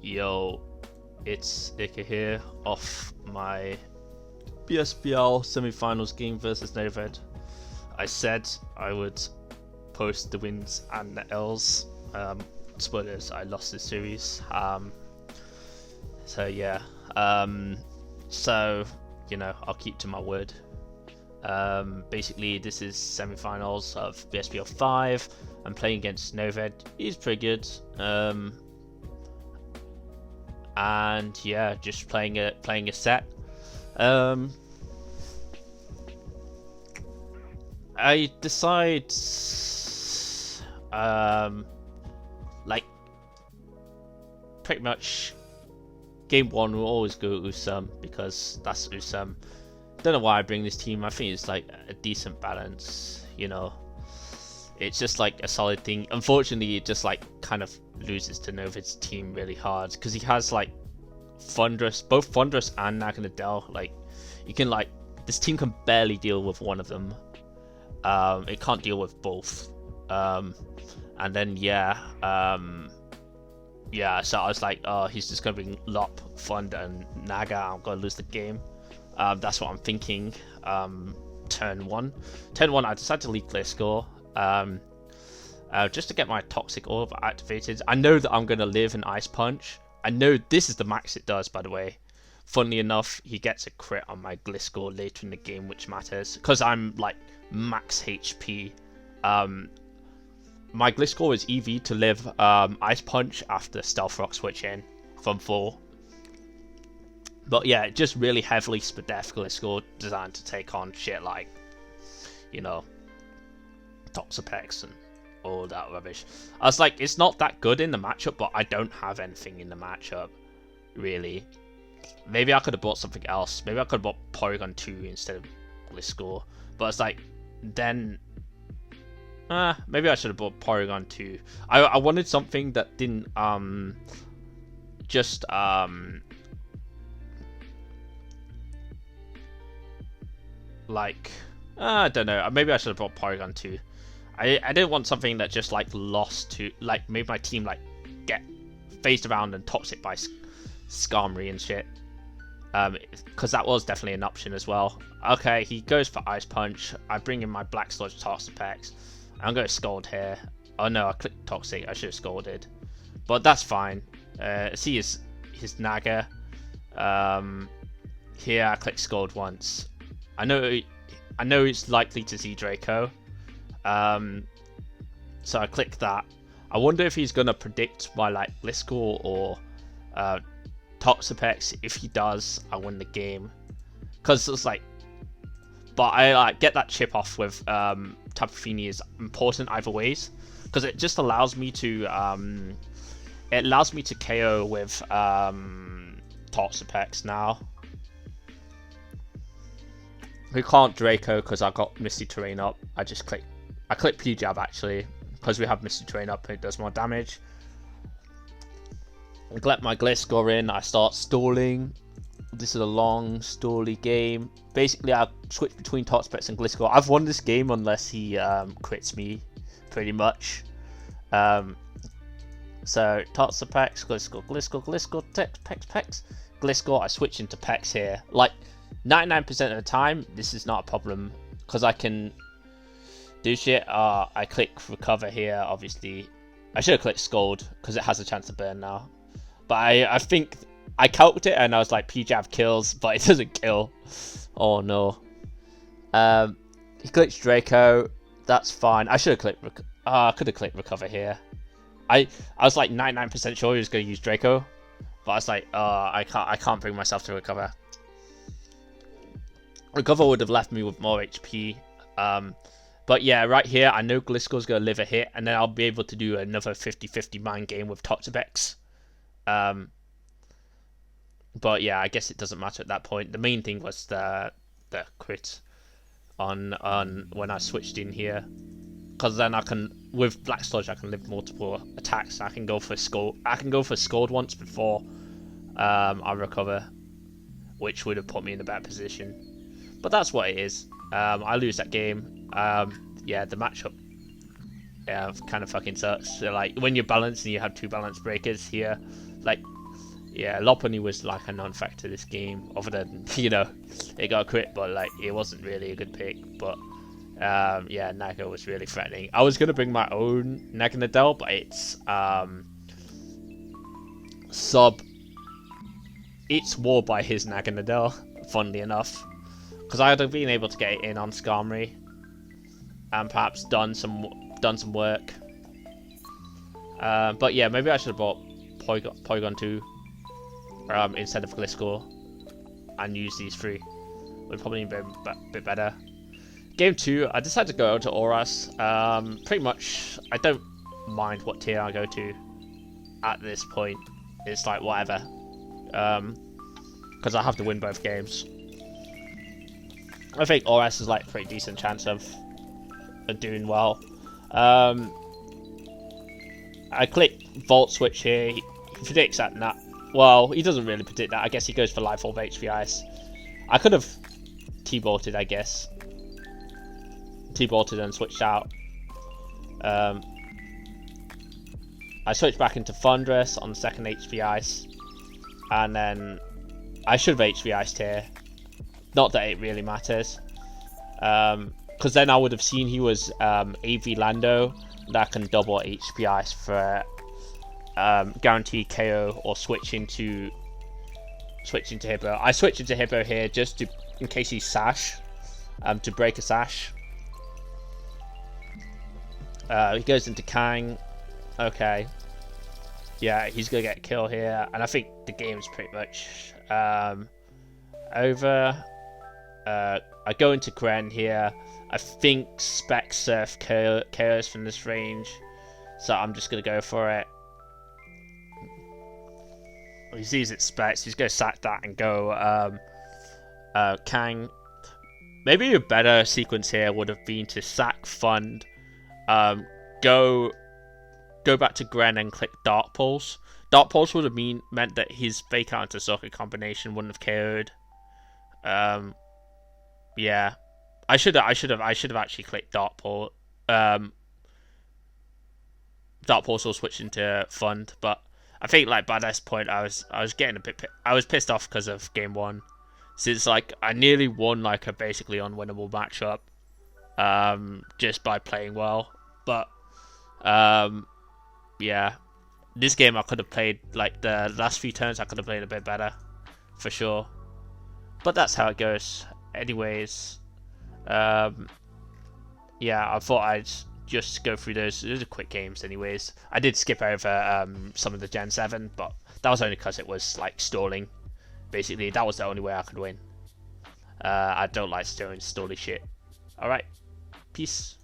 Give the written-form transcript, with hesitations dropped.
Yo, it's Ika here off my BSPL semifinals game versus Noved. I said I would post the wins and the L's. Spoilers, I lost this series. So yeah. So you know, I'll keep to my word. Basically, this is semifinals of BSPL 5. I'm playing against Noved. He's pretty good. And yeah, just playing a set. I decide, like, pretty much game one will always go Usam because that's Usam. Don't know why I bring this team. I think it's like a decent balance, you know. It's just like a solid thing. Unfortunately, it just like kind of loses to Noved's team really hard because he has like both Thunderous and Naganadel. Like, you can like, this team can barely deal with one of them. It can't deal with both. And then yeah, so I was like, oh, he's just gonna bring Lop, Thunder, and Naga. I'm gonna lose the game. That's what I'm thinking. Turn one, I decided to leave clear score. Just to get my Toxic Orb activated. I know that I'm gonna live an Ice Punch. I know this is the max it does, by the way. Funnily enough, he gets a crit on my Gliscor later in the game, which matters because I'm like max HP. My Gliscor is EV to live Ice Punch after Stealth Rock switch in from 4. But yeah, it just really heavily Spadef Gliscor designed to take on shit like, you know, Toxapex and all that rubbish. I was like, it's not that good in the matchup, but I don't have anything in the matchup, really. Maybe I could have bought something else. Maybe I could have bought Porygon 2 instead of Gliscor. But it's like, then... maybe I should have bought Porygon 2. I wanted something that didn't, just, like... I don't know. Maybe I should have bought Porygon 2. I didn't want something that just like lost to, like, made my team like get phased around and toxic by Skarmory and shit. Because that was definitely an option as well. Okay, he goes for Ice Punch. I bring in my Black Sludge Toxapex. I'm going to Scald here. Oh no, I clicked Toxic. I should have Scalded. But that's fine. See his Naga. Here I click Scald once. I know it's likely to see Draco. So I click that. I wonder if he's gonna predict my like Gliscor or Toxapex. If he does, I win the game. Cause it's like, but I like get that chip off with Tapu Fini is important either ways, because it just allows me to KO with Toxapex now. We can't Draco because I got Misty Terrain up. I click P-Jab actually, because we have Misty Terrain up and it does more damage. I let my Gliscor in, I start stalling. This is a long stally game. Basically I switch between Toxapex and Gliscor. I've won this game unless he crits me, pretty much. So Toxapex, Gliscor, Pex. Gliscor, I switch into Pex here. Like 99% of the time, this is not a problem because I can do shit. I click Recover here, obviously. I should have clicked Scald because it has a chance to burn now. But I think I calculated it and I was like, P-Jab kills, but it doesn't kill. Oh no. He clicks Draco. That's fine. I should have clicked. I could have clicked Recover here. I was like 99% sure he was going to use Draco, but I was like, I can't bring myself to Recover. Recover would have left me with more HP. But yeah, right here, I know Gliscor's going to live a hit, and then I'll be able to do another 50-50 mind game with Toxapex. But yeah, I guess it doesn't matter at that point. The main thing was the crit on when I switched in here, because then I can, with Black Sludge, I can live multiple attacks. I can go for Scald. I can go for Scald once before I recover, which would have put me in a better position. But that's what it is. I lose that game. Yeah, the matchup kind of fucking sucks. So, like, when you're balanced and you have 2 balance breakers here, like, Yeah, Lopunny was like a non-factor this game, other than, you know, it got a crit, but like it wasn't really a good pick. But yeah, Naga was really threatening. I was gonna bring my own Naganadel, but it's sub. It's walled by his Naganadel, funnily enough, because I would have been able to get it in on Skarmory and perhaps done some work. But yeah, maybe I should have bought Porygon 2 instead of Gliscor and use these three. Would probably be a bit better. Game 2, I decided to go to Oras. Pretty much, I don't mind what tier I go to at this point. It's like whatever. Because I have to win both games. I think Oras is like a pretty decent chance of doing well. I click Volt Switch here. He predicts that. Well, he doesn't really predict that. I guess he goes for Life Orb HP Ice. I could have T-bolted, I guess. T-bolted and switched out. I switched back into Thundurus on the second HP Ice. And then I should have HP Iced here. Not that it really matters. Because then I would have seen he was AV Lando. That can double HP Ice for guaranteed KO or switch into Hippo. I switch into Hippo here just in case he's Sash, to break a Sash. He goes into Kang. Okay. Yeah, he's gonna get a kill here, and I think the game's pretty much over. I go into Gren here. I think Spec Surf KOs from this range, so I'm just gonna go for it. He sees it Specs, he's gonna sack that and go Kang. Maybe a better sequence here would have been to sack Fund, go back to Gren and click Dark Pulse. Dark Pulse would have meant that his Fake Out into Socket combination wouldn't have KO'd. Yeah, I should have actually clicked Dark Pulse. Dark Pulse will switch into Fund, but I think like by this point I was getting a bit I was pissed off because of game 1, since like I nearly won like a basically unwinnable matchup, just by playing well. But yeah, this game I could have played like the last few turns. I could have played a bit better, for sure. But that's how it goes. Anyways, yeah, I thought I'd just go through those. Those are quick games, anyways. I did skip over some of the Gen 7, but that was only because it was like stalling. Basically, that was the only way I could win. I don't like doing stally shit. Alright, peace.